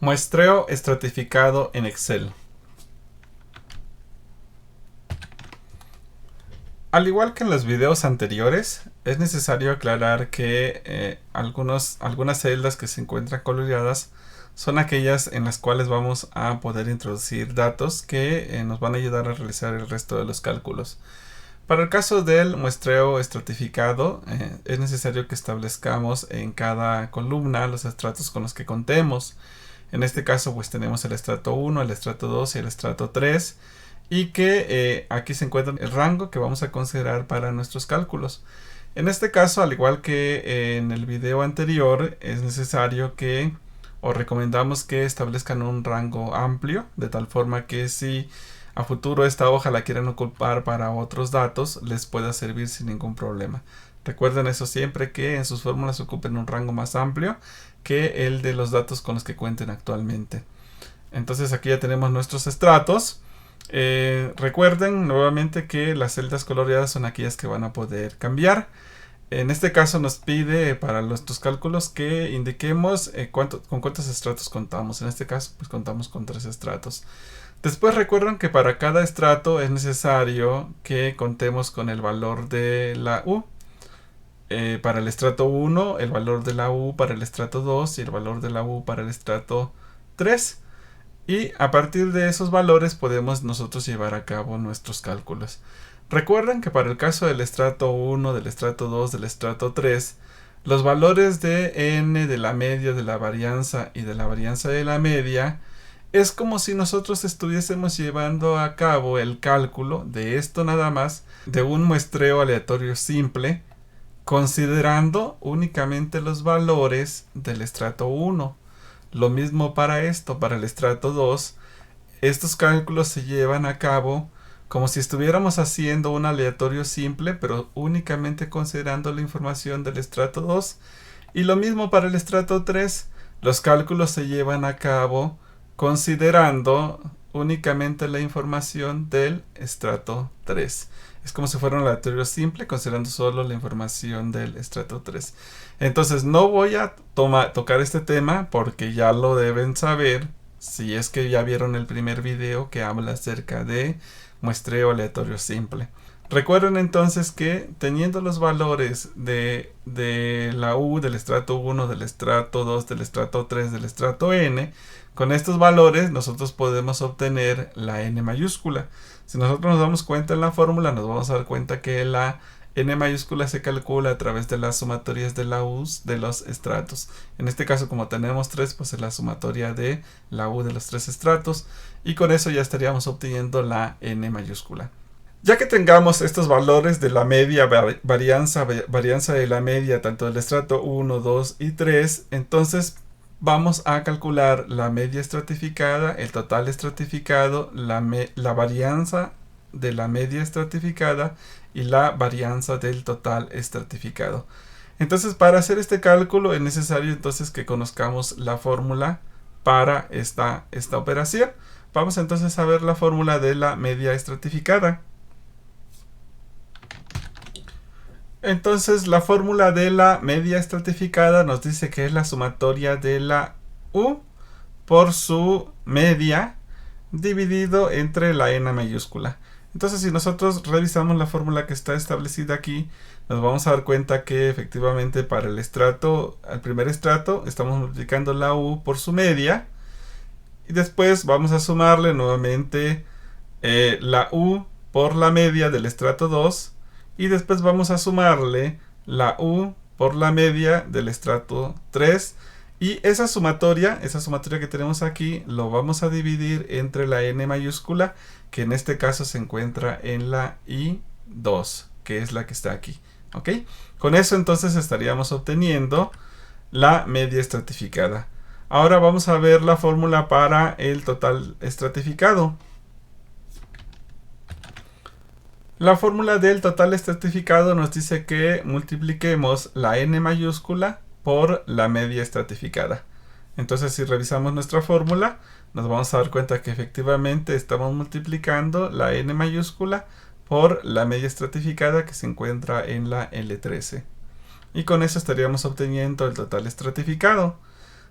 Muestreo estratificado en Excel. Al igual que en los videos anteriores, es necesario aclarar que algunas celdas que se encuentran coloreadas son aquellas en las cuales vamos a poder introducir datos que nos van a ayudar a realizar el resto de los cálculos. Para el caso del muestreo estratificado, es necesario que establezcamos en cada columna los estratos con los que contemos. En este caso pues tenemos el estrato 1, el estrato 2 y el estrato 3 y que aquí se encuentra el rango que vamos a considerar para nuestros cálculos. En este caso, al igual que en el video anterior, es necesario que o recomendamos que establezcan un rango amplio, de tal forma que si a futuro esta hoja la quieren ocupar para otros datos, les pueda servir sin ningún problema. Recuerden eso siempre, que en sus fórmulas ocupen un rango más amplio que el de los datos con los que cuenten actualmente. Entonces aquí ya tenemos nuestros estratos. Recuerden nuevamente que las celdas coloreadas son aquellas que van a poder cambiar. En este caso nos pide para nuestros cálculos que indiquemos con cuántos estratos contamos. En este caso pues contamos con 3 estratos. Después recuerden que para cada estrato es necesario que contemos con el valor de la U. Para el estrato 1, el valor de la U para el estrato 2 y el valor de la U para el estrato 3. Y a partir de esos valores podemos nosotros llevar a cabo nuestros cálculos. Recuerden que para el caso del estrato 1, del estrato 2, del estrato 3, los valores de n, de la media, de la varianza y de la varianza de la media, es como si nosotros estuviésemos llevando a cabo el cálculo de esto nada más, de un muestreo aleatorio simple, considerando únicamente los valores del estrato 1. Lo mismo para esto, para el estrato 2. Estos cálculos se llevan a cabo como si estuviéramos haciendo un aleatorio simple, pero únicamente considerando la información del estrato 2. Y lo mismo para el estrato 3. Los cálculos se llevan a cabo considerando únicamente la información del estrato 3. Es como si fuera un aleatorio simple, considerando solo la información del estrato 3. Entonces no voy a tocar este tema porque ya lo deben saber, si es que ya vieron el primer video que habla acerca de muestreo aleatorio simple. Recuerden entonces que teniendo los valores de la U, del estrato 1, del estrato 2, del estrato 3, del estrato n, con estos valores nosotros podemos obtener la n mayúscula. Si nosotros nos damos cuenta en la fórmula, nos vamos a dar cuenta que la n mayúscula se calcula a través de las sumatorias de la U de los estratos. En este caso, como tenemos 3, pues es la sumatoria de la U de los 3 estratos. Y con eso ya estaríamos obteniendo la n mayúscula. Ya que tengamos estos valores de la media, varianza de la media, tanto del estrato 1, 2 y 3, entonces vamos a calcular la media estratificada, el total estratificado, la varianza de la media estratificada y la varianza del total estratificado. Entonces, para hacer este cálculo es necesario entonces que conozcamos la fórmula para esta operación. Vamos entonces a ver la fórmula de la media estratificada. Entonces la fórmula de la media estratificada nos dice que es la sumatoria de la U por su media dividido entre la n mayúscula. Entonces si nosotros revisamos la fórmula que está establecida aquí, nos vamos a dar cuenta que efectivamente para el primer estrato estamos multiplicando la U por su media y después vamos a sumarle nuevamente la U por la media del estrato 2. Y después vamos a sumarle la U por la media del estrato 3. Y esa sumatoria que tenemos aquí, lo vamos a dividir entre la n mayúscula, que en este caso se encuentra en la I2, que es la que está aquí. ¿Ok? Con eso entonces estaríamos obteniendo la media estratificada. Ahora vamos a ver la fórmula para el total estratificado. La fórmula del total estratificado nos dice que multipliquemos la n mayúscula por la media estratificada. Entonces, si revisamos nuestra fórmula, nos vamos a dar cuenta que efectivamente estamos multiplicando la n mayúscula por la media estratificada que se encuentra en la L13. Y con eso estaríamos obteniendo el total estratificado.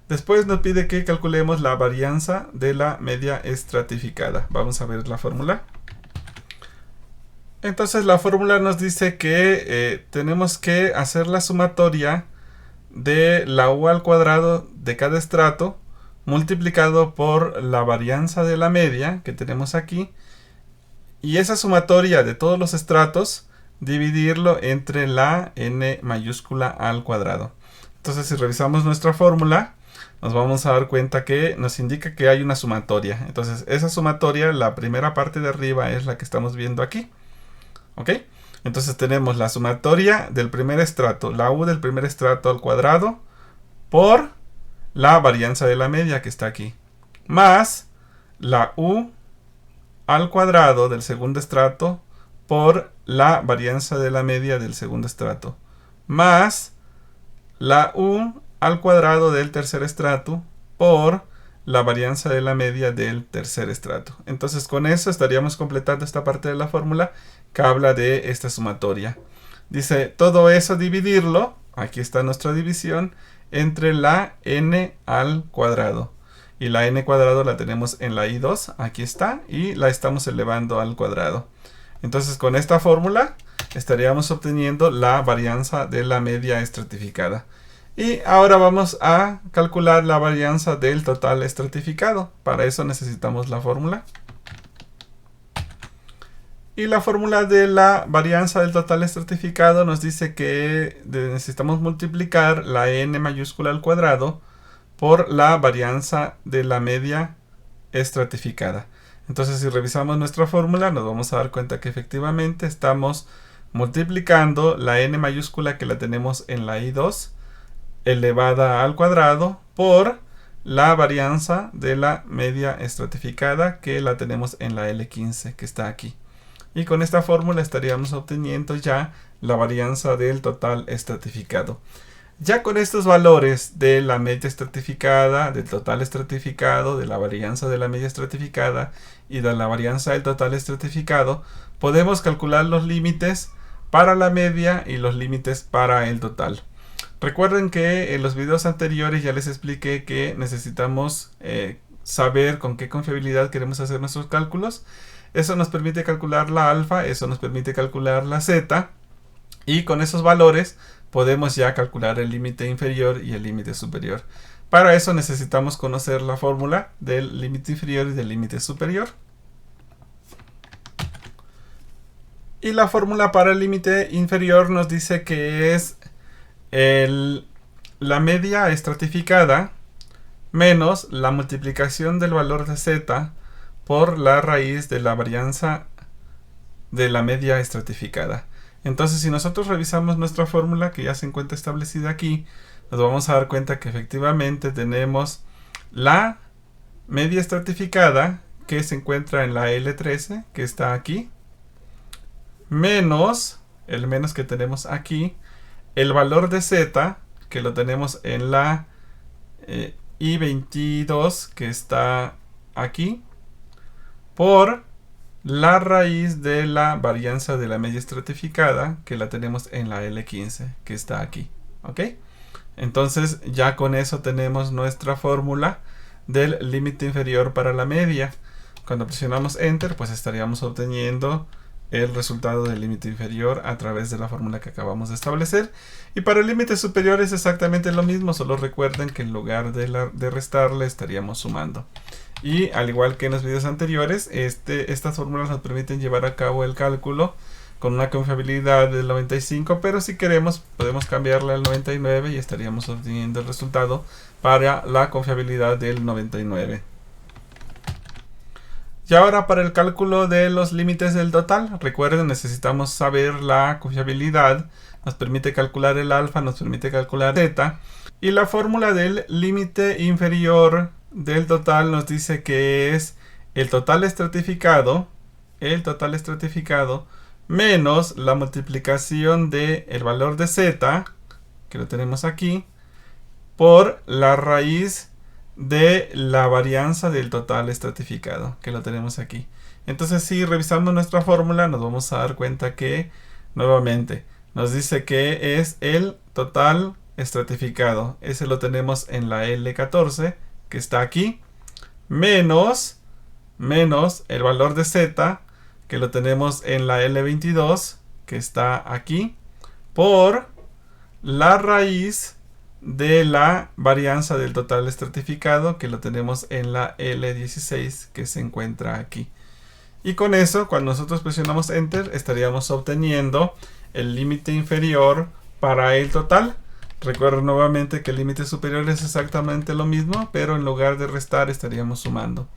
Después nos pide que calculemos la varianza de la media estratificada. Vamos a ver la fórmula. Entonces la fórmula nos dice que tenemos que hacer la sumatoria de la u al cuadrado de cada estrato multiplicado por la varianza de la media que tenemos aquí, y esa sumatoria de todos los estratos dividirlo entre la n mayúscula al cuadrado. Entonces si revisamos nuestra fórmula nos vamos a dar cuenta que nos indica que hay una sumatoria. Entonces esa sumatoria, la primera parte de arriba es la que estamos viendo aquí. ¿Ok? Entonces tenemos la sumatoria del primer estrato, la u del primer estrato al cuadrado, por la varianza de la media que está aquí, más la u al cuadrado del segundo estrato por la varianza de la media del segundo estrato, más la u al cuadrado del tercer estrato por la varianza de la media del tercer estrato. Entonces con eso estaríamos completando esta parte de la fórmula que habla de esta sumatoria. Dice todo eso dividirlo, aquí está nuestra división, entre la n al cuadrado. Y la n cuadrado la tenemos en la i2, aquí está, y la estamos elevando al cuadrado. Entonces con esta fórmula estaríamos obteniendo la varianza de la media estratificada. Y ahora vamos a calcular la varianza del total estratificado. Para eso necesitamos la fórmula. Y la fórmula de la varianza del total estratificado nos dice que necesitamos multiplicar la n mayúscula al cuadrado por la varianza de la media estratificada. Entonces si revisamos nuestra fórmula nos vamos a dar cuenta que efectivamente estamos multiplicando la n mayúscula que la tenemos en la i2 elevada al cuadrado por la varianza de la media estratificada que la tenemos en la L15 que está aquí. Y con esta fórmula estaríamos obteniendo ya la varianza del total estratificado. Ya con estos valores de la media estratificada, del total estratificado, de la varianza de la media estratificada y de la varianza del total estratificado, podemos calcular los límites para la media y los límites para el total. Recuerden que en los videos anteriores ya les expliqué que necesitamos saber con qué confiabilidad queremos hacer nuestros cálculos. Eso nos permite calcular la alfa, eso nos permite calcular la zeta, y con esos valores podemos ya calcular el límite inferior y el límite superior. Para eso necesitamos conocer la fórmula del límite inferior y del límite superior. Y la fórmula para el límite inferior nos dice que es la media estratificada menos la multiplicación del valor de z por la raíz de la varianza de la media estratificada. Entonces si nosotros revisamos nuestra fórmula que ya se encuentra establecida aquí, nos vamos a dar cuenta que efectivamente tenemos la media estratificada que se encuentra en la L13 que está aquí, menos el menos que tenemos aquí, el valor de z que lo tenemos en la I22 que está aquí, por la raíz de la varianza de la media estratificada que la tenemos en la L15 que está aquí. ¿Ok? Entonces ya con eso tenemos nuestra fórmula del límite inferior para la media. Cuando presionamos Enter pues estaríamos obteniendo el resultado del límite inferior a través de la fórmula que acabamos de establecer. Y para el límite superior es exactamente lo mismo, solo recuerden que en lugar de restarle estaríamos sumando. Y al igual que en los videos anteriores, estas fórmulas nos permiten llevar a cabo el cálculo con una confiabilidad del 95, pero si queremos podemos cambiarla al 99 y estaríamos obteniendo el resultado para la confiabilidad del 99. Y ahora para el cálculo de los límites del total, recuerden, necesitamos saber la confiabilidad, nos permite calcular el alfa, nos permite calcular zeta, y la fórmula del límite inferior del total nos dice que es el total estratificado menos la multiplicación del valor de z, que lo tenemos aquí, por la raíz de la varianza del total estratificado, que lo tenemos aquí. Entonces si revisamos nuestra fórmula nos vamos a dar cuenta que nuevamente nos dice que es el total estratificado. Ese lo tenemos en la L14, que está aquí, menos el valor de z, que lo tenemos en la L22, que está aquí, por la raíz de la varianza del total estratificado, que lo tenemos en la L16, que se encuentra aquí. Y con eso, cuando nosotros presionamos Enter, estaríamos obteniendo el límite inferior para el total. Recuerden nuevamente que el límite superior es exactamente lo mismo, pero en lugar de restar estaríamos sumando.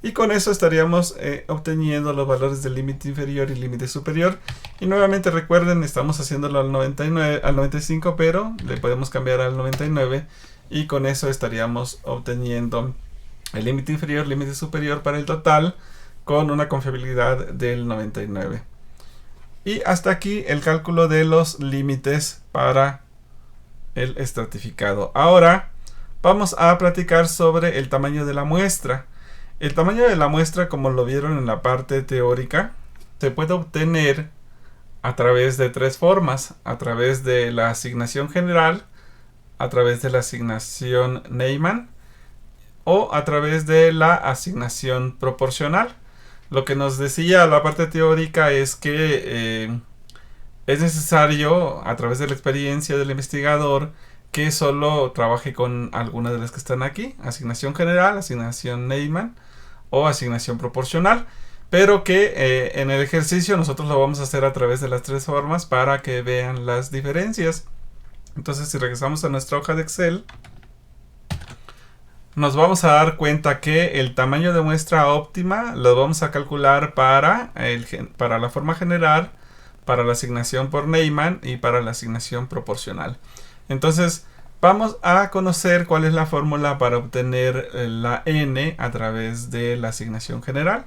Y con eso estaríamos obteniendo los valores del límite inferior y límite superior. Y nuevamente recuerden, estamos haciéndolo al 99, al 95, pero le podemos cambiar al 99. Y con eso estaríamos obteniendo el límite inferior, límite superior para el total, con una confiabilidad del 99. Y hasta aquí el cálculo de los límites para el estratificado. Ahora vamos a platicar sobre el tamaño de la muestra. El tamaño de la muestra, como lo vieron en la parte teórica, se puede obtener a través de tres formas: a través de la asignación general, a través de la asignación Neyman o a través de la asignación proporcional. Lo que nos decía la parte teórica es que es necesario, a través de la experiencia del investigador, que solo trabaje con algunas de las que están aquí: asignación general, asignación Neyman o asignación proporcional, pero que en el ejercicio nosotros lo vamos a hacer a través de las tres formas para que vean las diferencias. Entonces, si regresamos a nuestra hoja de Excel, nos vamos a dar cuenta que el tamaño de muestra óptima lo vamos a calcular para la forma general, para la asignación por Neyman y para la asignación proporcional. Entonces, vamos a conocer cuál es la fórmula para obtener la n a través de la asignación general.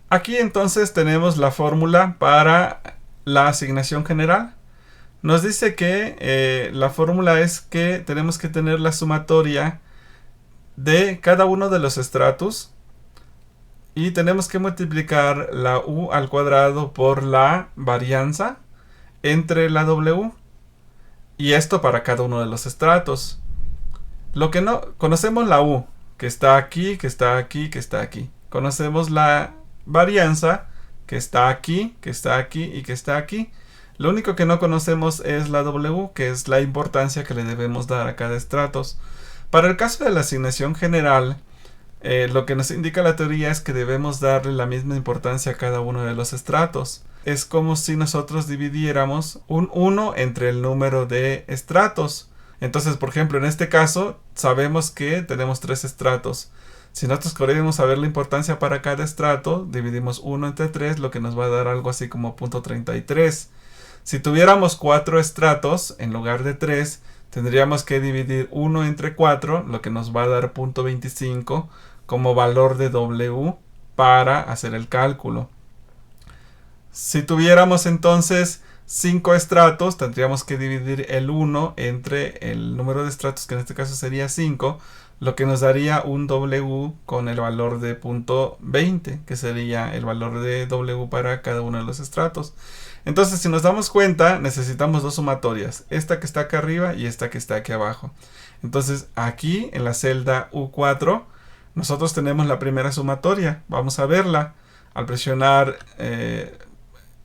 Aquí entonces tenemos la fórmula para la asignación general. Nos dice que la fórmula es que tenemos que tener la sumatoria de cada uno de los estratos y tenemos que multiplicar la u al cuadrado por la varianza entre la w, y esto para cada uno de los estratos. Lo que no conocemos, la u, que está aquí, que está aquí, que está aquí. Conocemos la varianza, que está aquí, que está aquí y que está aquí. Lo único que no conocemos es la w, que es la importancia que le debemos dar a cada estrato. Para el caso de la asignación general, lo que nos indica la teoría es que debemos darle la misma importancia a cada uno de los estratos. Es como si nosotros dividiéramos un 1 entre el número de estratos. Entonces, por ejemplo, en este caso, sabemos que tenemos 3 estratos. Si nosotros queremos saber la importancia para cada estrato, dividimos 1 entre 3, lo que nos va a dar algo así como 0.33. Si tuviéramos 4 estratos en lugar de 3, tendríamos que dividir 1 entre 4, lo que nos va a dar 0.25 como valor de W para hacer el cálculo. Si tuviéramos entonces 5 estratos, tendríamos que dividir el 1 entre el número de estratos, que en este caso sería 5, lo que nos daría un W con el valor de 0.20, que sería el valor de W para cada uno de los estratos. Entonces, si nos damos cuenta, necesitamos dos sumatorias, esta que está acá arriba y esta que está aquí abajo. Entonces, aquí en la celda U4, nosotros tenemos la primera sumatoria. Vamos a verla. Al presionar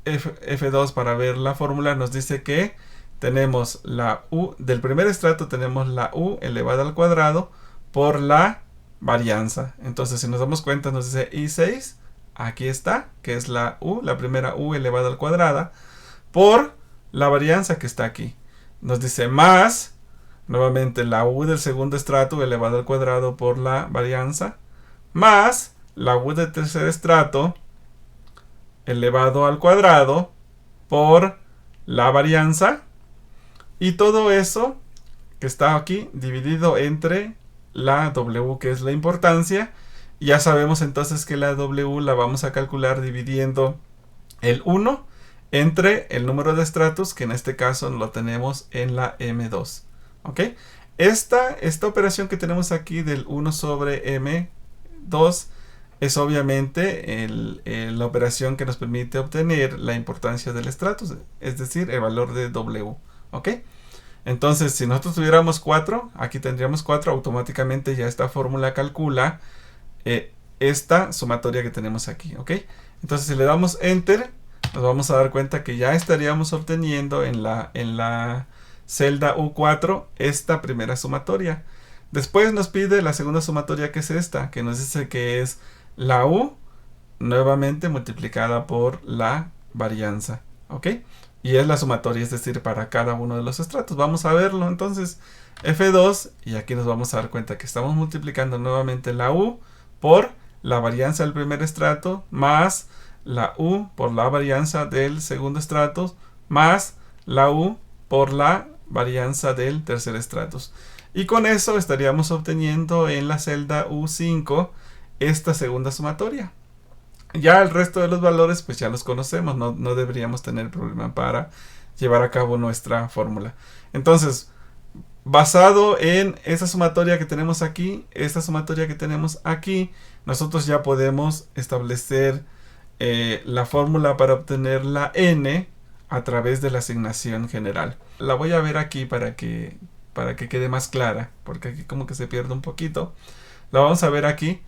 F2 para ver la fórmula, nos dice que tenemos la U del primer estrato, tenemos la U elevada al cuadrado por la varianza. Entonces, si nos damos cuenta, nos dice I6. Aquí está, que es la U, la primera U elevada al cuadrado, por la varianza que está aquí. Nos dice más, nuevamente la U del segundo estrato elevado al cuadrado por la varianza, más la U del tercer estrato elevado al cuadrado por la varianza. Y todo eso que está aquí dividido entre la W, que es la importancia. Ya sabemos entonces que la W la vamos a calcular dividiendo el 1 entre el número de estratos, que en este caso lo tenemos en la M2. ¿Ok? Esta operación que tenemos aquí del 1 sobre M2 es obviamente la operación que nos permite obtener la importancia del estrato, es decir, el valor de W. ¿Ok? Entonces, si nosotros tuviéramos 4, aquí tendríamos 4, automáticamente ya esta fórmula calcula esta sumatoria que tenemos aquí, ¿ok? Entonces, si le damos Enter, nos vamos a dar cuenta que ya estaríamos obteniendo en la celda U4 esta primera sumatoria. Después nos pide la segunda sumatoria, que es esta, que nos dice que es la U nuevamente multiplicada por la varianza, ¿ok? Y es la sumatoria, es decir, para cada uno de los estratos. Vamos a verlo entonces. F2, y aquí nos vamos a dar cuenta que estamos multiplicando nuevamente la U por la varianza del primer estrato, más la U por la varianza del segundo estrato, más la U por la varianza del tercer estrato. Y con eso estaríamos obteniendo en la celda U5 esta segunda sumatoria. Ya el resto de los valores pues ya los conocemos, no deberíamos tener problema para llevar a cabo nuestra fórmula. Entonces, basado en esa sumatoria que tenemos aquí, esta sumatoria que tenemos aquí, nosotros ya podemos establecer la fórmula para obtener la n a través de la asignación general. La voy a ver aquí para que quede más clara, porque aquí como que se pierde un poquito. La vamos a ver aquí.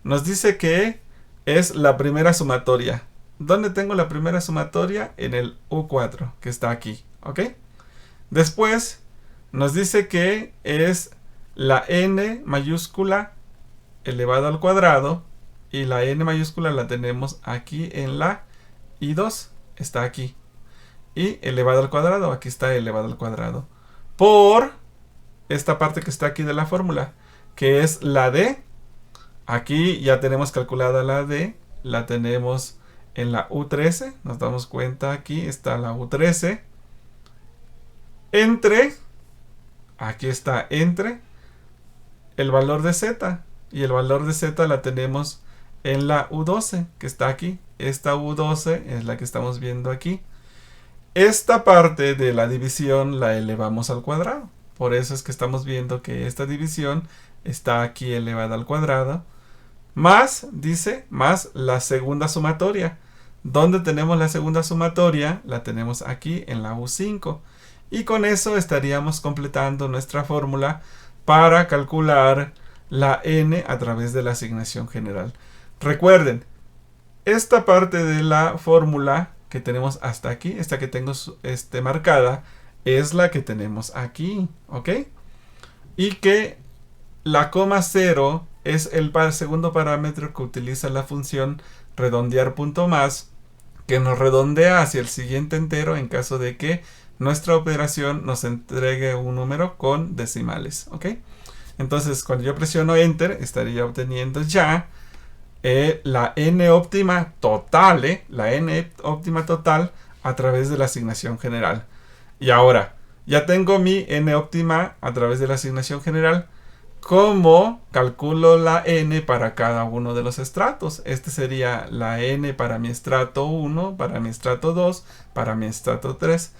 Nos dice que es la primera sumatoria. ¿Dónde tengo la primera sumatoria? En el U4, que está aquí, ¿ok? Después nos dice que es la n mayúscula elevado al cuadrado, y la n mayúscula la tenemos aquí en la I2, está aquí, y elevado al cuadrado, aquí está elevado al cuadrado, por esta parte que está aquí de la fórmula, que es la d. Aquí ya tenemos calculada la d, la tenemos en la U13, nos damos cuenta, aquí está la U13, entre, aquí está entre el valor de z, y el valor de z la tenemos en la U12, que está aquí. Esta U12 es la que estamos viendo aquí. Esta parte de la división la elevamos al cuadrado, por eso es que estamos viendo que esta división está aquí elevada al cuadrado, más, dice, más la segunda sumatoria. ¿Dónde tenemos la segunda sumatoria? La tenemos aquí en la U5. Y con eso estaríamos completando nuestra fórmula para calcular la n a través de la asignación general. Recuerden, esta parte de la fórmula que tenemos hasta aquí, esta que tengo marcada, es la que tenemos aquí, ¿ok? Y que la coma 0 es el segundo parámetro que utiliza la función redondear punto más, que nos redondea hacia el siguiente entero en caso de que nuestra operación nos entregue un número con decimales, ¿ok? Entonces, cuando yo presiono Enter, estaría obteniendo ya la n óptima total, la n óptima total a través de la asignación general. Y ahora, ya tengo mi n óptima a través de la asignación general. ¿Cómo calculo la n para cada uno de los estratos? Este sería la n para mi estrato 1, para mi estrato 2, para mi estrato 3.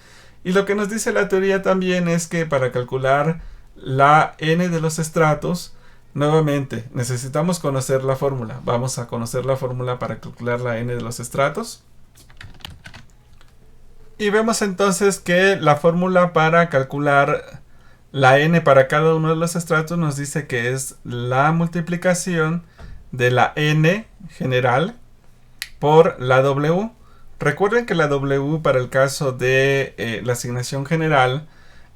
Y lo que nos dice la teoría también es que para calcular la n de los estratos, nuevamente necesitamos conocer la fórmula. Vamos a conocer la fórmula para calcular la n de los estratos. Y vemos entonces que la fórmula para calcular la n para cada uno de los estratos nos dice que es la multiplicación de la n general por la w. Recuerden que la w para el caso de la asignación general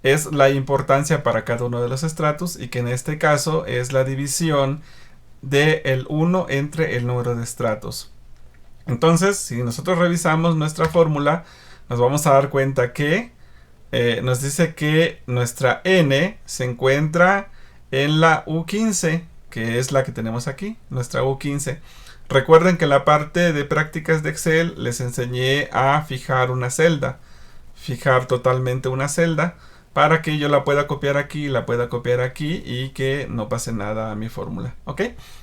es la importancia para cada uno de los estratos, y que en este caso es la división del 1 entre el número de estratos. Entonces, si nosotros revisamos nuestra fórmula, nos vamos a dar cuenta que nos dice que nuestra n se encuentra en la U15, que es la que tenemos aquí, nuestra U15. Recuerden que en la parte de prácticas de Excel les enseñé a fijar una celda, fijar totalmente una celda, para que yo la pueda copiar aquí, la pueda copiar aquí, y que no pase nada a mi fórmula, ¿ok?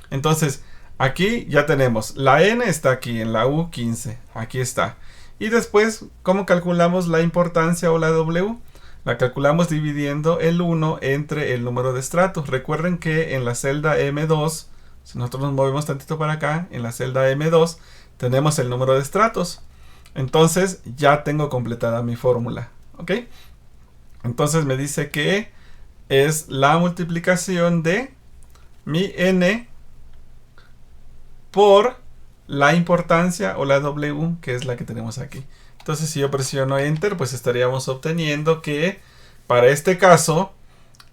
Entonces, aquí ya tenemos, la n está aquí en la U15, aquí está. Y después, ¿cómo calculamos la importancia o la w? La calculamos dividiendo el 1 entre el número de estratos. Recuerden que en la celda M2, si nosotros nos movemos tantito para acá, en la celda M2 tenemos el número de estratos. Entonces ya tengo completada mi fórmula, ¿ok? Entonces me dice que es la multiplicación de mi n por la importancia o la W, que es la que tenemos aquí. Entonces si yo presiono Enter, pues estaríamos obteniendo que para este caso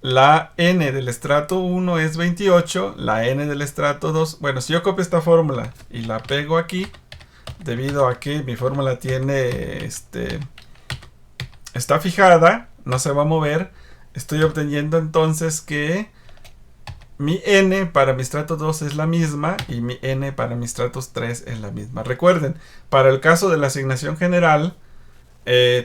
la n del estrato 1 es 28, la n del estrato 2, bueno, si yo copio esta fórmula y la pego aquí, debido a que mi fórmula tiene, está fijada, no se va a mover, estoy obteniendo entonces que mi n para mi estrato 2 es la misma y mi n para mi estratos 3 es la misma. Recuerden, para el caso de la asignación general,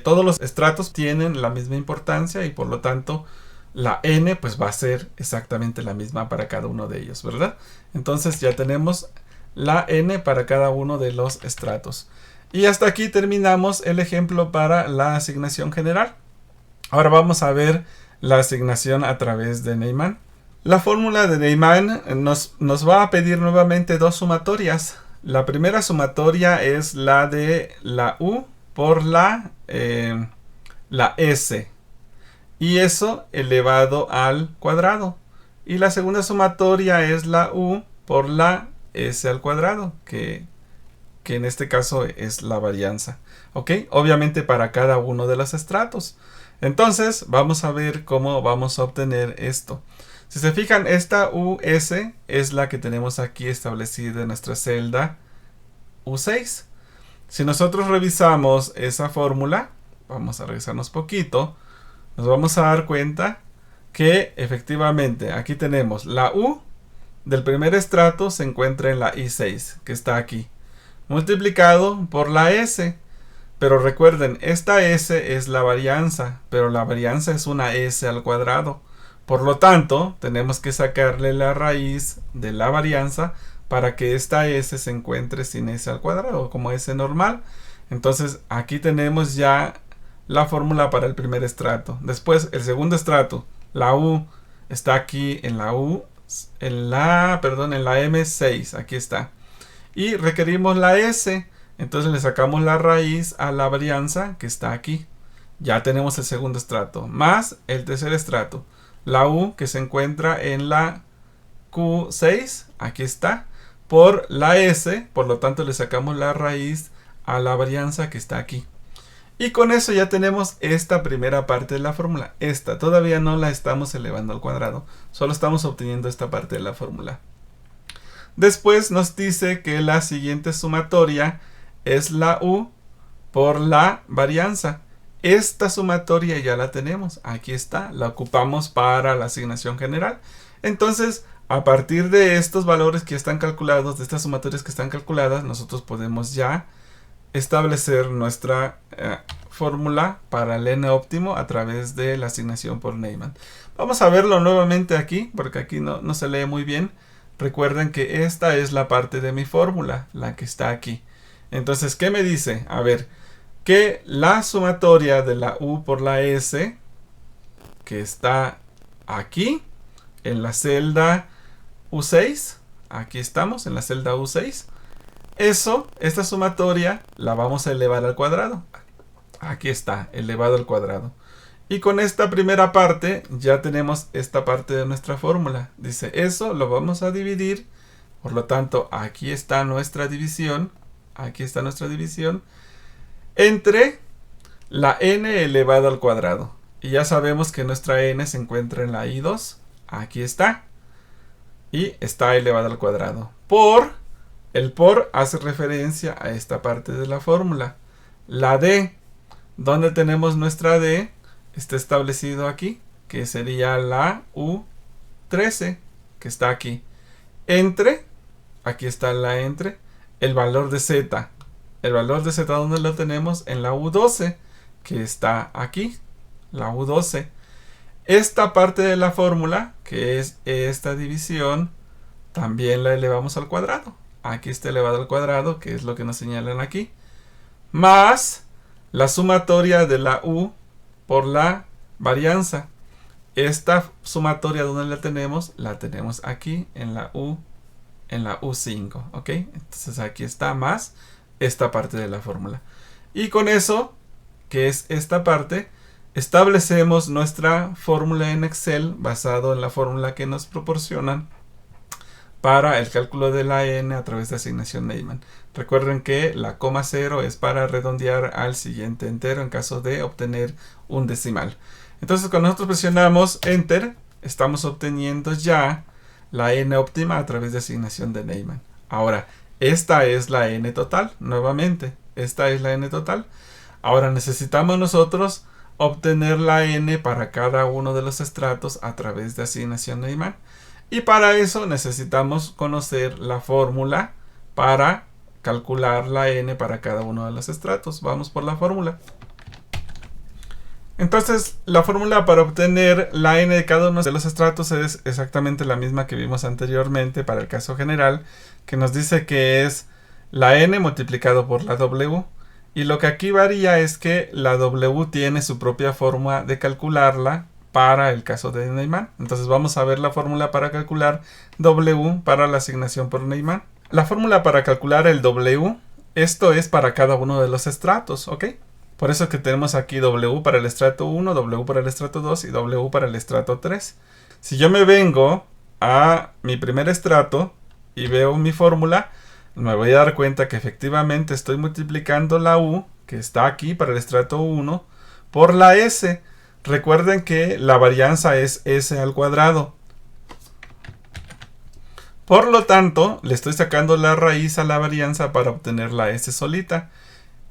todos los estratos tienen la misma importancia y por lo tanto la n pues va a ser exactamente la misma para cada uno de ellos, ¿verdad? Entonces ya tenemos la n para cada uno de los estratos. Y hasta aquí terminamos el ejemplo para la asignación general. Ahora vamos a ver la asignación a través de Neyman. La fórmula de Neyman nos va a pedir nuevamente dos sumatorias. La primera sumatoria es la de la u por la s. Y eso elevado al cuadrado. Y la segunda sumatoria es la u por la s al cuadrado, que en este caso es la varianza. ¿Ok? Obviamente para cada uno de los estratos. Entonces vamos a ver cómo vamos a obtener esto. Si se fijan, esta US es la que tenemos aquí establecida en nuestra celda U6. Si nosotros revisamos esa fórmula, vamos a revisarnos poquito, nos vamos a dar cuenta que efectivamente aquí tenemos la U del primer estrato se encuentra en la I6, que está aquí, multiplicado por la S. Pero recuerden, esta S es la varianza, pero la varianza es una S al cuadrado. Por lo tanto, tenemos que sacarle la raíz de la varianza para que esta S se encuentre sin S al cuadrado, como S normal. Entonces, aquí tenemos ya la fórmula para el primer estrato. Después, el segundo estrato, la U está aquí en la M6, aquí está. Y requerimos la S, entonces le sacamos la raíz a la varianza que está aquí. Ya tenemos el segundo estrato, más el tercer estrato. La U que se encuentra en la Q6, aquí está, por la S, por lo tanto le sacamos la raíz a la varianza que está aquí. Y con eso ya tenemos esta primera parte de la fórmula. Esta todavía no la estamos elevando al cuadrado, solo estamos obteniendo esta parte de la fórmula. Después nos dice que la siguiente sumatoria es la U por la varianza. Esta sumatoria ya la tenemos, aquí está, la ocupamos para la asignación general. Entonces, a partir de estos valores que están calculados, de estas sumatorias que están calculadas, nosotros podemos ya establecer nuestra fórmula para el n óptimo a través de la asignación por Neyman. Vamos a verlo nuevamente aquí, porque aquí no se lee muy bien. Recuerden que esta es la parte de mi fórmula, la que está aquí. Entonces, ¿qué me dice? A ver, que la sumatoria de la U por la S, que está aquí, en la celda U6, aquí estamos, en la celda U6, esta sumatoria la vamos a elevar al cuadrado. Aquí está, elevado al cuadrado. Y con esta primera parte, ya tenemos esta parte de nuestra fórmula. Dice, eso lo vamos a dividir, por lo tanto, aquí está nuestra división, entre la n elevado al cuadrado. Y ya sabemos que nuestra n se encuentra en la I2. Aquí está. Y está elevado al cuadrado. El por hace referencia a esta parte de la fórmula. La d, ¿dónde tenemos nuestra d? Está establecido aquí, que sería la U13, que está aquí. Aquí está la entre, el valor de z. El valor de z, ¿dónde lo tenemos? En la U12, que está aquí, la U12. Esta parte de la fórmula, que es esta división, también la elevamos al cuadrado. Aquí está elevado al cuadrado, que es lo que nos señalan aquí. Más la sumatoria de la U por la varianza. Esta sumatoria, ¿dónde la tenemos? La tenemos aquí en la U5, ¿ok? Entonces aquí está más esta parte de la fórmula. Y con eso, que es esta parte, establecemos nuestra fórmula en Excel basado en la fórmula que nos proporcionan para el cálculo de la n a través de asignación Neyman. Recuerden que la coma 0 es para redondear al siguiente entero en caso de obtener un decimal. Entonces cuando nosotros presionamos Enter, estamos obteniendo ya la n óptima a través de asignación de Neyman. Ahora, esta es la n total, nuevamente, esta es la n total. Ahora necesitamos nosotros obtener la n para cada uno de los estratos a través de asignación Neyman. Y para eso necesitamos conocer la fórmula para calcular la n para cada uno de los estratos. Vamos por la fórmula. Entonces, la fórmula para obtener la n de cada uno de los estratos es exactamente la misma que vimos anteriormente para el caso general, que nos dice que es la n multiplicado por la w. Y lo que aquí varía es que la w tiene su propia forma de calcularla para el caso de Neyman. Entonces vamos a ver la fórmula para calcular W para la asignación por Neyman. La fórmula para calcular el W, esto es para cada uno de los estratos, ¿ok? Por eso que tenemos aquí W para el estrato 1, W para el estrato 2 y W para el estrato 3. Si yo me vengo a mi primer estrato y veo mi fórmula, me voy a dar cuenta que efectivamente estoy multiplicando la U, que está aquí para el estrato 1, por la S. Recuerden que la varianza es S al cuadrado. Por lo tanto, le estoy sacando la raíz a la varianza para obtener la S solita.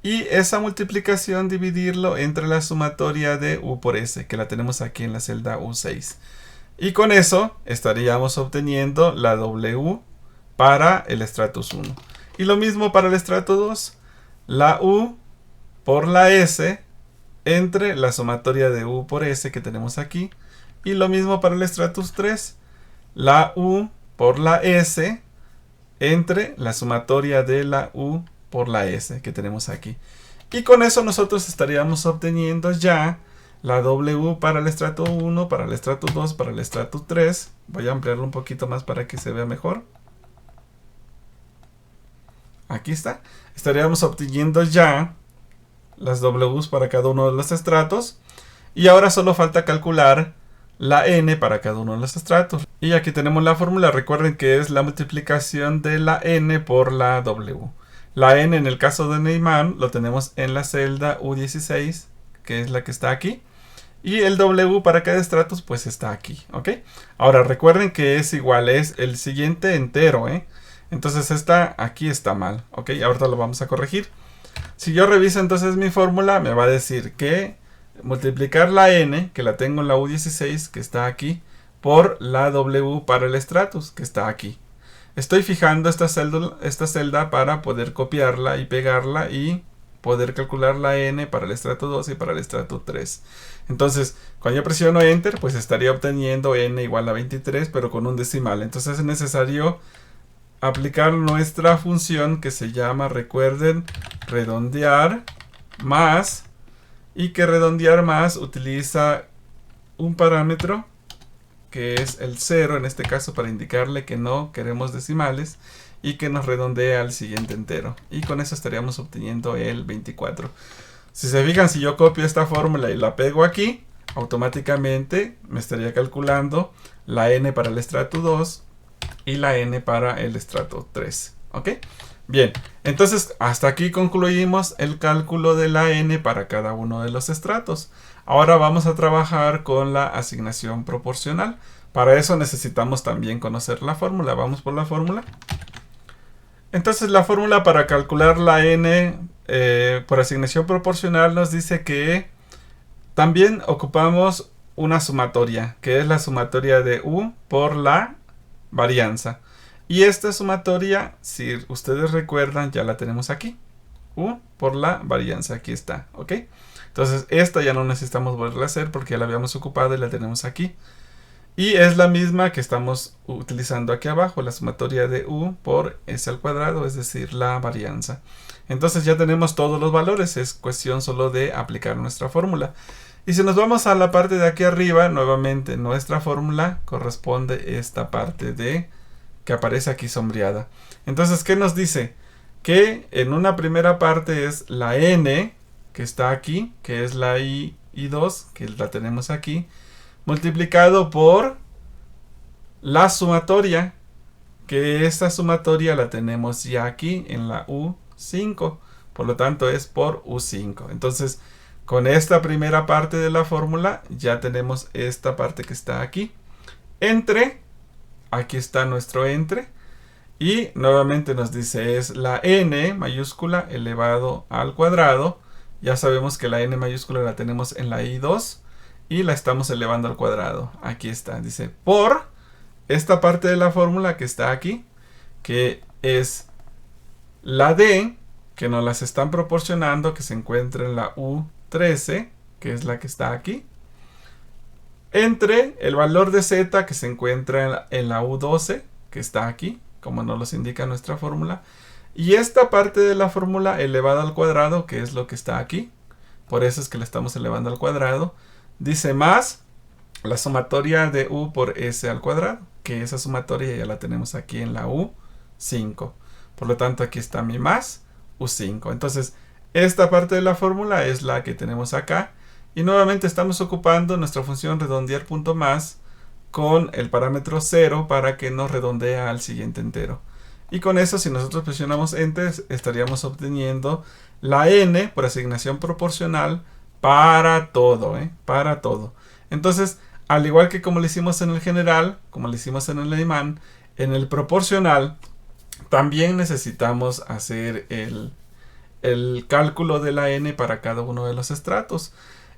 Y esa multiplicación dividirlo entre la sumatoria de U por S, que la tenemos aquí en la celda U6. Y con eso estaríamos obteniendo la W para el estratus 1. Y lo mismo para el estrato 2. La U por la S entre la sumatoria de U por S que tenemos aquí. Y lo mismo para el estratus 3. La U por la S entre la sumatoria de la U por la S que tenemos aquí. Y con eso nosotros estaríamos obteniendo ya la W para el estrato 1, para el estrato 2, para el estrato 3. Voy a ampliarlo un poquito más para que se vea mejor. Aquí está. Estaríamos obteniendo ya las Ws para cada uno de los estratos. Y ahora solo falta calcular la n para cada uno de los estratos. Y aquí tenemos la fórmula. Recuerden que es la multiplicación de la n por la W. La n en el caso de Neyman lo tenemos en la celda U16, que es la que está aquí. Y el W para cada estratos pues está aquí, ¿ok? Ahora recuerden que es igual, es el siguiente entero, ¿eh? Entonces esta aquí está mal, ¿ok? Ahorita lo vamos a corregir. Si yo reviso entonces mi fórmula, me va a decir que multiplicar la n, que la tengo en la U16, que está aquí, por la W para el estratus, que está aquí. Estoy fijando esta celda para poder copiarla y pegarla y poder calcular la n para el estrato 2 y para el estrato 3. Entonces, cuando yo presiono Enter, pues estaría obteniendo n igual a 23, pero con un decimal. Entonces es necesario aplicar nuestra función que se llama, recuerden, redondear más, y que redondear más utiliza un parámetro que es el 0 en este caso para indicarle que no queremos decimales y que nos redondea al siguiente entero. Y con eso estaríamos obteniendo el 24. Si se fijan, si yo copio esta fórmula y la pego aquí, automáticamente me estaría calculando la n para el estrato 2 y la n para el estrato 3. ¿Ok? Bien, entonces hasta aquí concluimos el cálculo de la n para cada uno de los estratos. Ahora vamos a trabajar con la asignación proporcional. Para eso necesitamos también conocer la fórmula. Vamos por la fórmula. Entonces la fórmula para calcular la n por asignación proporcional nos dice que también ocupamos una sumatoria, que es la sumatoria de U por la varianza. Y esta sumatoria, si ustedes recuerdan, ya la tenemos aquí. U por la varianza, aquí está, ¿ok? Entonces esta ya no necesitamos volverla a hacer porque ya la habíamos ocupado y la tenemos aquí. Y es la misma que estamos utilizando aquí abajo, la sumatoria de U por S al cuadrado, es decir, la varianza. Entonces ya tenemos todos los valores, es cuestión solo de aplicar nuestra fórmula. Y si nos vamos a la parte de aquí arriba, nuevamente nuestra fórmula corresponde a esta parte de que aparece aquí sombreada. Entonces, ¿qué nos dice? Que en una primera parte es la n, que está aquí, que es la I I2, que la tenemos aquí, multiplicado por la sumatoria, que esta sumatoria la tenemos ya aquí en la U5, por lo tanto es por U5. Entonces, con esta primera parte de la fórmula ya tenemos esta parte que está aquí. Entre, aquí está nuestro entre, y nuevamente nos dice es la n mayúscula elevado al cuadrado. Ya sabemos que la n mayúscula la tenemos en la I2 y la estamos elevando al cuadrado. Aquí está, dice por esta parte de la fórmula que está aquí, que es la d, que nos las están proporcionando, que se encuentra en la U13, que es la que está aquí, entre el valor de z, que se encuentra en la U12, que está aquí, como nos los indica nuestra fórmula, y esta parte de la fórmula elevada al cuadrado, que es lo que está aquí, por eso es que la estamos elevando al cuadrado, dice más la sumatoria de u por s al cuadrado, que esa sumatoria ya la tenemos aquí en la U5. Por lo tanto, aquí está mi más U5. Entonces, esta parte de la fórmula es la que tenemos acá. Y nuevamente estamos ocupando nuestra función redondear punto más con el parámetro 0 para que nos redondea al siguiente entero. Y con eso, si nosotros presionamos Enter, estaríamos obteniendo la n por asignación proporcional para todo, para todo. Entonces, al igual que como lo hicimos en el general, como lo hicimos en el Neyman, en el proporcional también necesitamos hacer el cálculo de la n para cada uno de los estratos.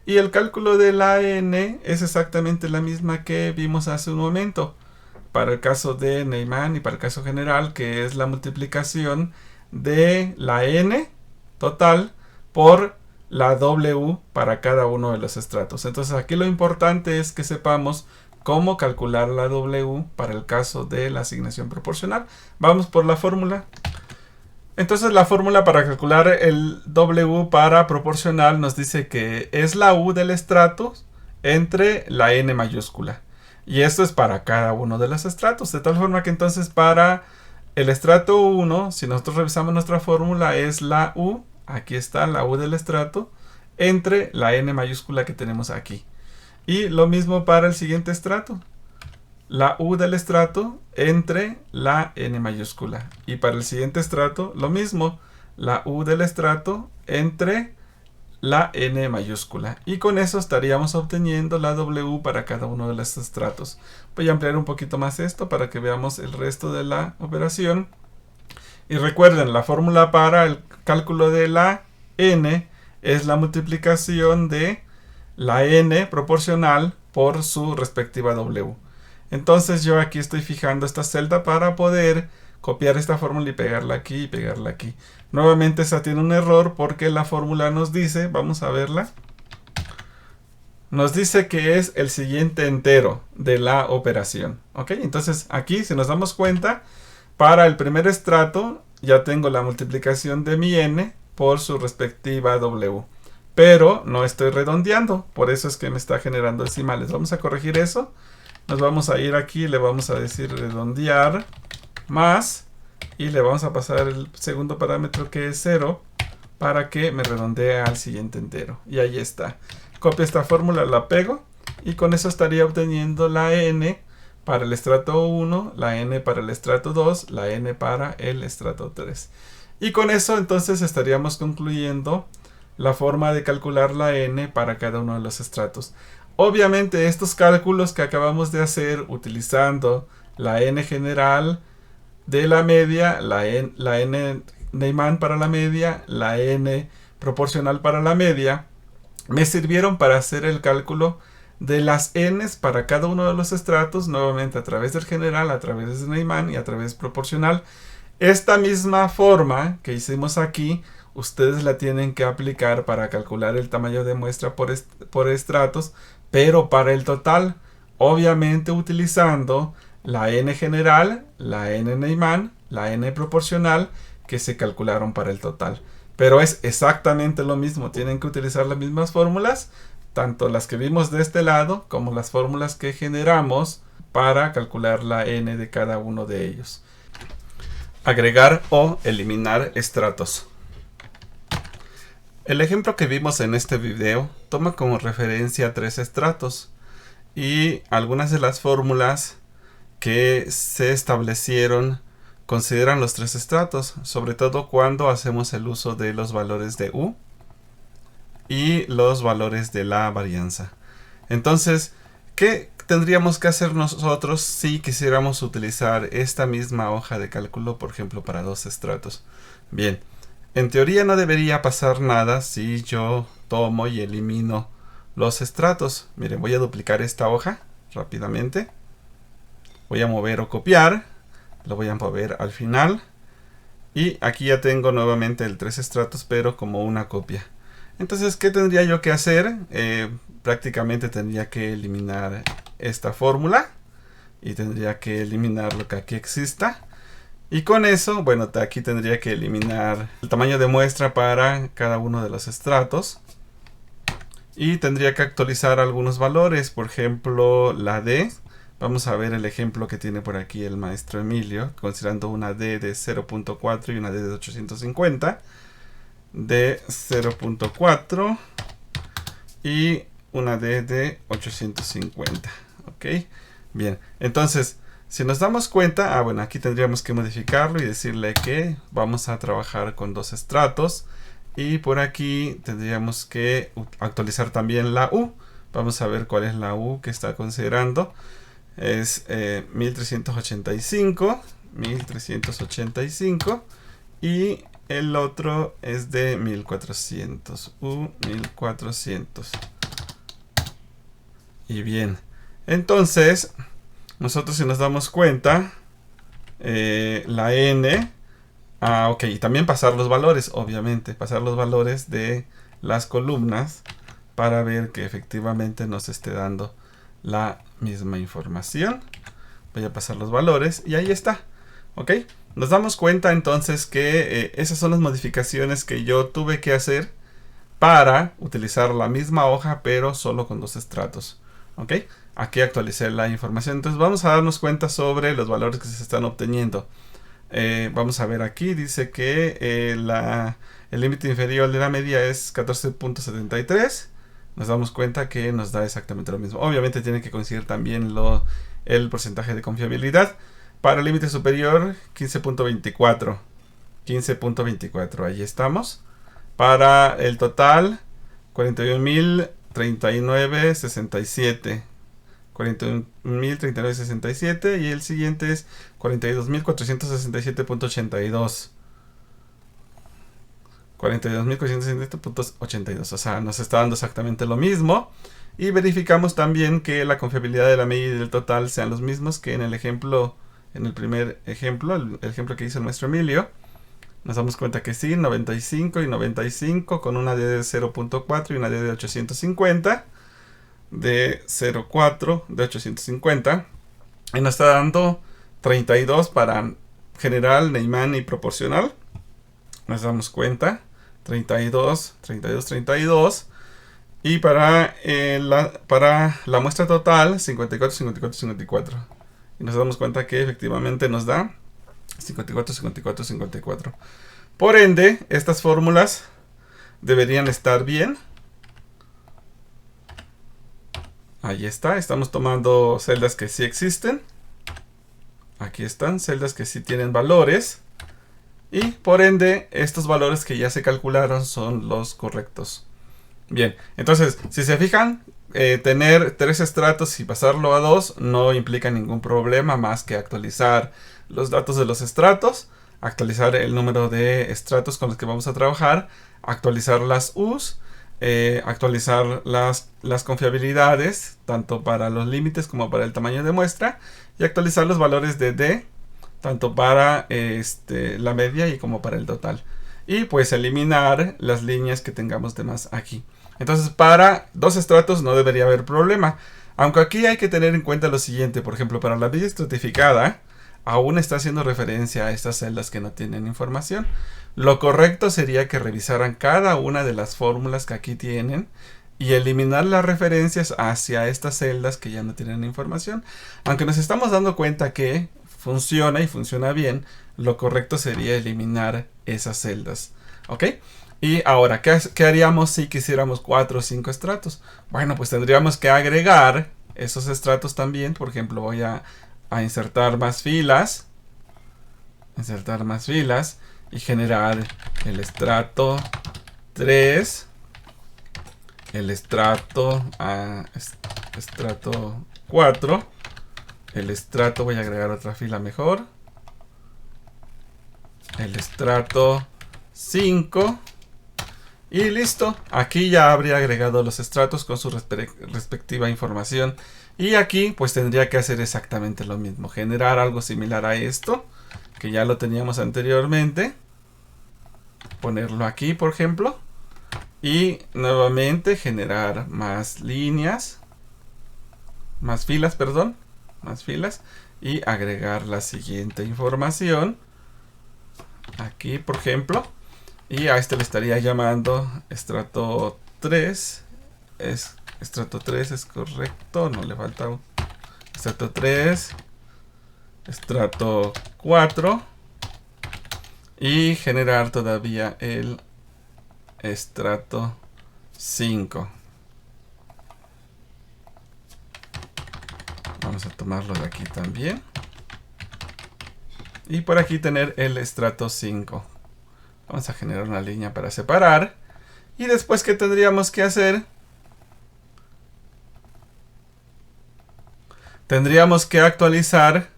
Y el cálculo de la n es exactamente la misma que vimos hace un momento. Para el caso de Neyman y para el caso general, que es la multiplicación de la n total por la w para cada uno de los estratos. Entonces aquí lo importante es que sepamos cómo calcular la w para el caso de la asignación proporcional. Vamos por la fórmula. Entonces la fórmula para calcular el w para proporcional nos dice que es la u del estrato entre la n mayúscula. Y esto es para cada uno de los estratos. De tal forma que entonces para el estrato 1, si nosotros revisamos nuestra fórmula, es la u, aquí está la u del estrato, entre la n mayúscula que tenemos aquí. Y lo mismo para el siguiente estrato. La u del estrato entre la n mayúscula. Y para el siguiente estrato, lo mismo. La u del estrato entre la n mayúscula. Y con eso estaríamos obteniendo la w para cada uno de los estratos. Voy a ampliar un poquito más esto para que veamos el resto de la operación. Y recuerden, la fórmula para el cálculo de la n es la multiplicación de la n proporcional por su respectiva w. Entonces yo aquí estoy fijando esta celda para poder copiar esta fórmula y pegarla aquí y pegarla aquí. Nuevamente esta tiene un error porque la fórmula nos dice, vamos a verla, nos dice que es el siguiente entero de la operación. ¿Ok? Entonces aquí, si nos damos cuenta, para el primer estrato ya tengo la multiplicación de mi n por su respectiva w. Pero no estoy redondeando, por eso es que me está generando decimales. Vamos a corregir eso. Nos vamos a ir aquí, le vamos a decir redondear más y le vamos a pasar el segundo parámetro que es 0 para que me redondee al siguiente entero. Y ahí está. Copio esta fórmula, la pego y con eso estaría obteniendo la n para el estrato 1, la n para el estrato 2, la n para el estrato 3. Y con eso entonces estaríamos concluyendo la forma de calcular la n para cada uno de los estratos. Obviamente estos cálculos que acabamos de hacer utilizando la n general de la media, la n Neyman para la media, la n proporcional para la media, me sirvieron para hacer el cálculo de las n's para cada uno de los estratos, nuevamente a través del general, a través de Neyman y a través proporcional. Esta misma forma que hicimos aquí, ustedes la tienen que aplicar para calcular el tamaño de muestra por estratos, pero para el total, obviamente utilizando la n general, la n Neyman, la n proporcional que se calcularon para el total. Pero es exactamente lo mismo, tienen que utilizar las mismas fórmulas, tanto las que vimos de este lado como las fórmulas que generamos para calcular la n de cada uno de ellos. Agregar o eliminar estratos. El ejemplo que vimos en este video toma como referencia 3 estratos y algunas de las fórmulas que se establecieron consideran los 3 estratos, sobre todo cuando hacemos el uso de los valores de U y los valores de la varianza. Entonces, ¿qué tendríamos que hacer nosotros si quisiéramos utilizar esta misma hoja de cálculo, por ejemplo, para 2 estratos? Bien, en teoría no debería pasar nada si yo tomo y elimino los estratos. Miren, voy a duplicar esta hoja rápidamente. Voy a mover o copiar. Lo voy a mover al final. Y aquí ya tengo nuevamente el 3 estratos, pero como una copia. Entonces, ¿qué tendría yo que hacer? Prácticamente tendría que eliminar esta fórmula. Y tendría que eliminar lo que aquí exista. Y con eso, bueno, aquí tendría que eliminar el tamaño de muestra para cada uno de los estratos. Y tendría que actualizar algunos valores, por ejemplo, la D. Vamos a ver el ejemplo que tiene por aquí el maestro Emilio, considerando una D de 0.4 y una D de 850. De 0.4 y una D de 850. Ok, bien, entonces si nos damos cuenta, bueno, aquí tendríamos que modificarlo y decirle que vamos a trabajar con 2 estratos. Y por aquí tendríamos que actualizar también la U. Vamos a ver cuál es la U que está considerando. Es 1385. Y el otro es de 1400. U 1400. Y bien, entonces nosotros, si nos damos cuenta, la N, ok, y también pasar los valores, obviamente, pasar los valores de las columnas para ver que efectivamente nos esté dando la misma información. Voy a pasar los valores y ahí está, ok. Nos damos cuenta entonces que esas son las modificaciones que yo tuve que hacer para utilizar la misma hoja, pero solo con 2 estratos, ok. Aquí actualicé la información. Entonces vamos a darnos cuenta sobre los valores que se están obteniendo. Vamos a ver aquí. Dice que el límite inferior de la media es 14.73. Nos damos cuenta que nos da exactamente lo mismo. Obviamente tiene que coincidir también el porcentaje de confiabilidad. Para el límite superior, 15.24. 15.24. Ahí estamos. Para el total, 41.039.67. 41.039.67 y el siguiente es 42.467.82. 42.467.82. O sea, nos está dando exactamente lo mismo. Y verificamos también que la confiabilidad de la media y del total sean los mismos que en el ejemplo, en el primer ejemplo, el ejemplo que hizo el maestro Emilio. Nos damos cuenta que sí, 95 y 95 con una D de 0.4 y una D de 850. De 0.4 de 850 y nos está dando 32 para general, Neyman y proporcional. Nos damos cuenta 32 y para la muestra total 54 y nos damos cuenta que efectivamente nos da 54. Por ende, estas fórmulas deberían estar bien. Ahí está, estamos tomando celdas que sí existen. Aquí están, celdas que sí tienen valores. Y por ende, estos valores que ya se calcularon son los correctos. Bien, entonces, si se fijan, tener 3 estratos y pasarlo a 2 no implica ningún problema más que actualizar los datos de los estratos, actualizar el número de estratos con los que vamos a trabajar, actualizar las U's, actualizar las confiabilidades, tanto para los límites como para el tamaño de muestra, y actualizar los valores de D, tanto para la media y como para el total. Y pues eliminar las líneas que tengamos de más aquí. Entonces para 2 estratos no debería haber problema. Aunque aquí hay que tener en cuenta lo siguiente. Por ejemplo, para la media estratificada aún está haciendo referencia a estas celdas que no tienen información. Lo correcto sería que revisaran cada una de las fórmulas que aquí tienen y eliminar las referencias hacia estas celdas que ya no tienen información. Aunque nos estamos dando cuenta que funciona y funciona bien, lo correcto sería eliminar esas celdas. ¿Ok? Y ahora, ¿qué haríamos si quisiéramos 4 o 5 estratos? Bueno, pues tendríamos que agregar esos estratos también. Por ejemplo, voy a insertar más filas. Insertar más filas. Y generar el estrato 3. El estrato, estrato 4. El estrato, voy a agregar otra fila mejor. El estrato 5. Y listo, aquí ya habría agregado los estratos con su respectiva información. Y aquí pues tendría que hacer exactamente lo mismo, generar algo similar a esto, que ya lo teníamos anteriormente. Ponerlo aquí, por ejemplo. Y nuevamente generar más líneas. Más filas, perdón. Más filas. Y agregar la siguiente información. Aquí, por ejemplo. Y a este le estaría llamando estrato 3. Estrato 3 es correcto, no le falta un. Estrato 3. Estrato 4. Y generar todavía el estrato 5. Vamos a tomarlo de aquí también. Y por aquí tener el estrato 5. Vamos a generar una línea para separar. Y después, ¿qué tendríamos que hacer? Tendríamos que actualizar.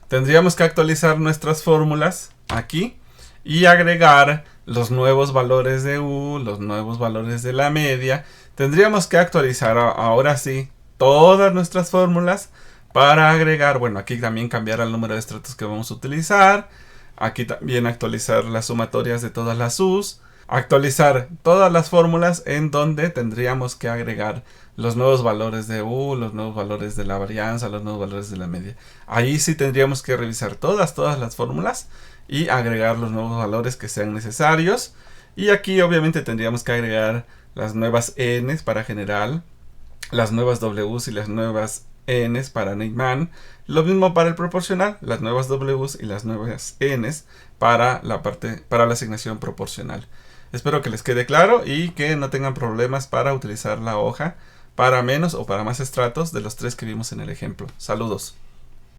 Tendríamos que actualizar nuestras fórmulas aquí. Y agregar los nuevos valores de U, los nuevos valores de la media. Tendríamos que actualizar ahora sí todas nuestras fórmulas para agregar, bueno, aquí también cambiar el número de estratos que vamos a utilizar. Aquí también actualizar las sumatorias de todas las U's. Actualizar todas las fórmulas en donde tendríamos que agregar los nuevos valores de U, los nuevos valores de la varianza, los nuevos valores de la media. Ahí sí tendríamos que revisar todas las fórmulas y agregar los nuevos valores que sean necesarios. Y aquí obviamente tendríamos que agregar las nuevas N's para general, las nuevas W's y las nuevas N's para Neyman. Lo mismo para el proporcional, las nuevas W's y las nuevas N's para la asignación proporcional. Espero que les quede claro y que no tengan problemas para utilizar la hoja para menos o para más estratos de los 3 que vimos en el ejemplo. Saludos.